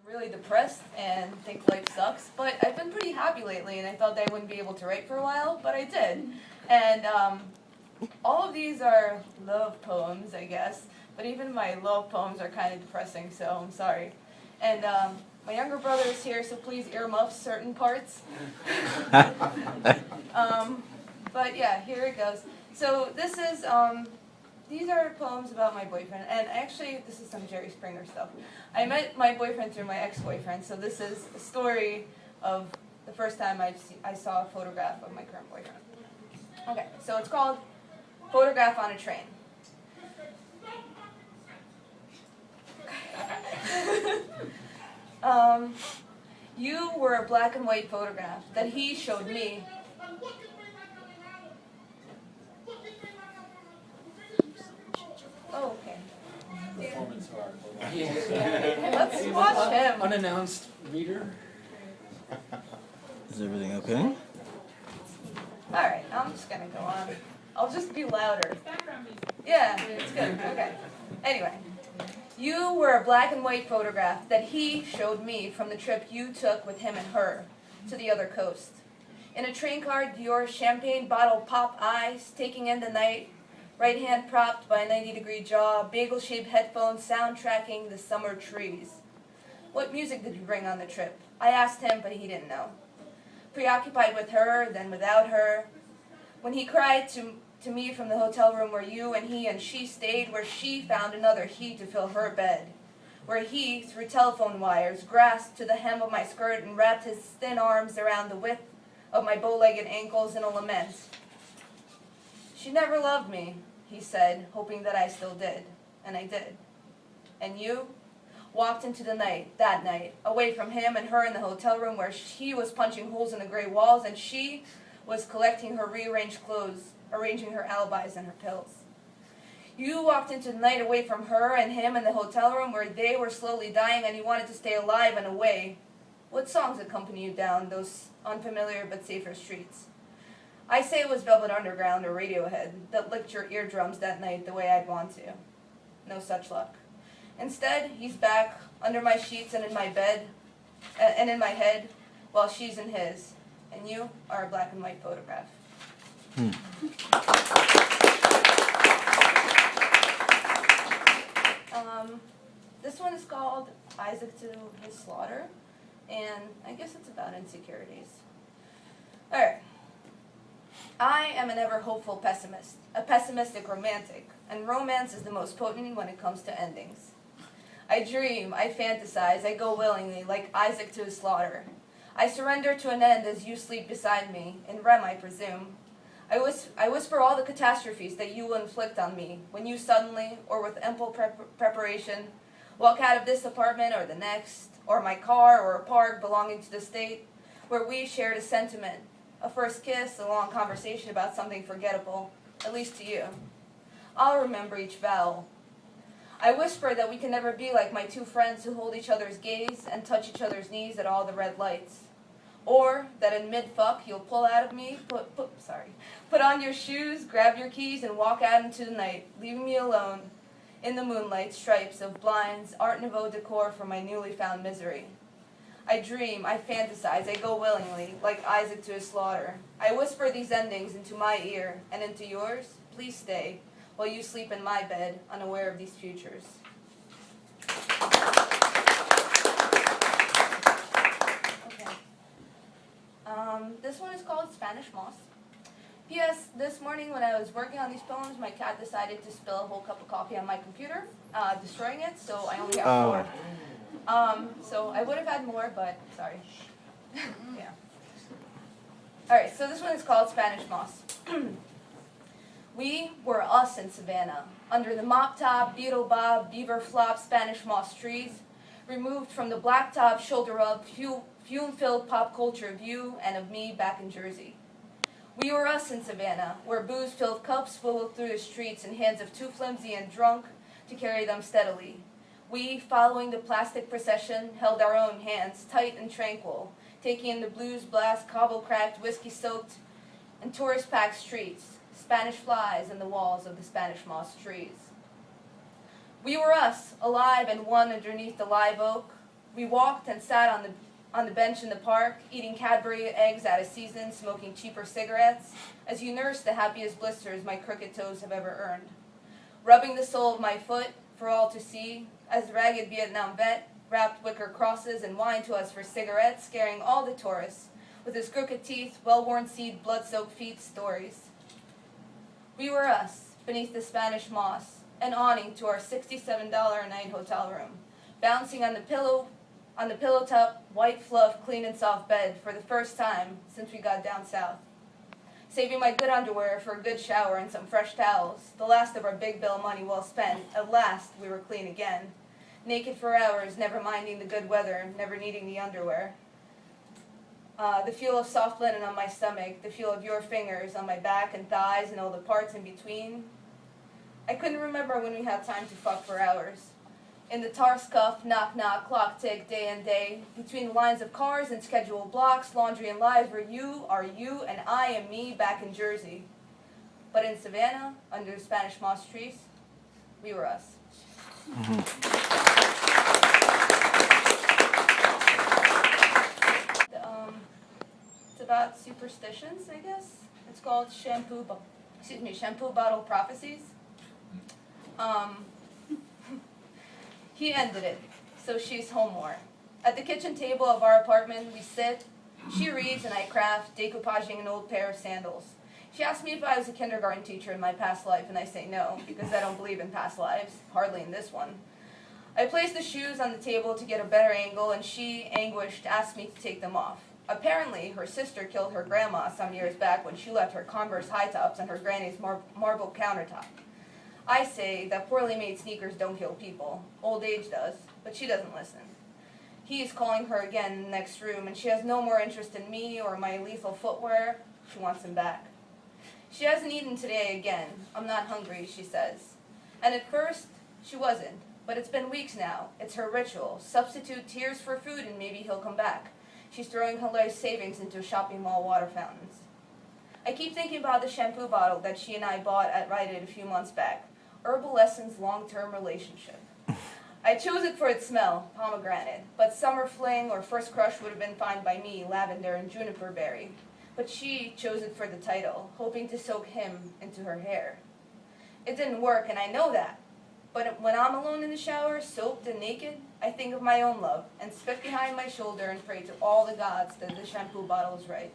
really depressed and think life sucks, but I've been pretty happy lately, and I thought that I wouldn't be able to write for a while, but I did. And all of these are love poems, I guess, but even my love poems are kind of depressing, so I'm sorry. And my younger brother is here, so please earmuff certain parts. But yeah, here it goes. So this is, these are poems about my boyfriend, and actually this is some Jerry Springer stuff. I met my boyfriend through my ex-boyfriend, so this is a story of the first time I saw a photograph of my current boyfriend. Okay, so it's called Photograph on a Train. You were a black and white photograph that he showed me. Oh, okay. Performance art. Let's watch him. Unannounced reader. Is everything okay? Alright, I'm just gonna go on. I'll just be louder. Yeah, it's good. Okay. Anyway. You were a black and white photograph that he showed me from the trip you took with him and her to the other coast. In a train car, your champagne bottle pop eyes taking in the night, right hand propped by a 90-degree jaw, bagel-shaped headphones soundtracking the summer trees. What music did you bring on the trip? I asked him, but he didn't know. Preoccupied with her, then without her. When he cried to me from the hotel room where you and he and she stayed, where she found another he to fill her bed, where he, through telephone wires, grasped to the hem of my skirt and wrapped his thin arms around the width of my bow-legged ankles in a lament. She never loved me, he said, hoping that I still did, and I did. And you walked into the night, that night, away from him and her in the hotel room where he was punching holes in the gray walls and she was collecting her rearranged clothes, arranging her alibis and her pills. You walked into the night away from her and him in the hotel room where they were slowly dying and you wanted to stay alive and away. What songs accompany you down those unfamiliar but safer streets? I say it was Velvet Underground or Radiohead that licked your eardrums that night the way I'd want to. No such luck. Instead, he's back under my sheets and in my bed, and in my head, while she's in his. And you are a black and white photograph. This one is called Isaac to His Slaughter, and I guess it's about insecurities. Alright. I am an ever-hopeful pessimist, a pessimistic romantic, and romance is the most potent when it comes to endings. I dream, I fantasize, I go willingly, like Isaac to his slaughter. I surrender to an end as you sleep beside me, in REM I presume. I whisper all the catastrophes that you will inflict on me, when you suddenly, or with ample preparation, walk out of this apartment or the next, or my car or a park belonging to the state, where we shared a sentiment, a first kiss, a long conversation about something forgettable, at least to you. I'll remember each vowel. I whisper that we can never be like my two friends who hold each other's gaze and touch each other's knees at all the red lights. Or that in mid-fuck you'll pull out of me, put on your shoes, grab your keys, and walk out into the night, leaving me alone in the moonlight stripes of blinds, Art Nouveau decor for my newly found misery. I dream, I fantasize, I go willingly, like Isaac to his slaughter. I whisper these endings into my ear, and into yours, please stay, while you sleep in my bed, unaware of these futures. Okay. This one is called Spanish Moss. P.S. This morning when I was working on these poems, my cat decided to spill a whole cup of coffee on my computer, destroying it, so I only have 4. So I would have had more, but sorry. Yeah. Alright, so this one is called Spanish Moss. We were us in Savannah, under the mop-top, beetle bob, beaver flop, Spanish moss trees, removed from the blacktop, shoulder-up, fume-filled pop culture of you and of me back in Jersey. We were us in Savannah, where booze-filled cups swirled through the streets in hands of too flimsy and drunk to carry them steadily. We, following the plastic procession, held our own hands, tight and tranquil, taking in the blues blast, cobble-cracked, whiskey-soaked, and tourist-packed streets, Spanish flies in the walls of the Spanish moss trees. We were us, alive and one underneath the live oak. We walked and sat on the bench in the park, eating Cadbury eggs out of season, smoking cheaper cigarettes, as you nursed the happiest blisters my crooked toes have ever earned. Rubbing the sole of my foot for all to see, as the ragged Vietnam vet wrapped wicker crosses and whined to us for cigarettes, scaring all the tourists with his crooked teeth, well-worn seed, blood-soaked feet stories. We were us, beneath the Spanish moss, an awning to our $67 a night hotel room, bouncing on the pillow top, white fluff, clean and soft bed for the first time since we got down south. Saving my good underwear for a good shower and some fresh towels, the last of our big bill money well spent. At last we were clean again. Naked for hours, never minding the good weather, never needing the underwear. The feel of soft linen on my stomach, the feel of your fingers on my back and thighs and all the parts in between. I couldn't remember when we had time to fuck for hours. In the tar scuff, knock-knock, clock tick, day and day, between the lines of cars and scheduled blocks, laundry and lives where you are you and I am me back in Jersey. But in Savannah, under the Spanish moss trees, we were us. It's about superstitions, I guess. It's called Shampoo Bottle Prophecies. He ended it, so she's home more. At the kitchen table of our apartment, we sit. She reads and I craft, decoupaging an old pair of sandals. She asks me if I was a kindergarten teacher in my past life, and I say no, because I don't believe in past lives, hardly in this one. I place the shoes on the table to get a better angle, and she, anguished, asks me to take them off. Apparently, her sister killed her grandma some years back when she left her Converse high tops on her granny's marble countertop. I say that poorly made sneakers don't kill people. Old age does, but she doesn't listen. He is calling her again in the next room, and she has no more interest in me or my lethal footwear. She wants him back. She hasn't eaten today again. I'm not hungry, she says. And at first, she wasn't, but it's been weeks now. It's her ritual. Substitute tears for food and maybe he'll come back. She's throwing her life savings into shopping mall water fountains. I keep thinking about the shampoo bottle that she and I bought at Rite Aid a few months back. Herbal Essence long-term relationship. I chose it for its smell, pomegranate, but summer fling or first crush would have been fine by me, lavender and juniper berry. But she chose it for the title, hoping to soak him into her hair. It didn't work, and I know that. But when I'm alone in the shower, soaked and naked, I think of my own love and spit behind my shoulder and pray to all the gods that the shampoo bottle is right.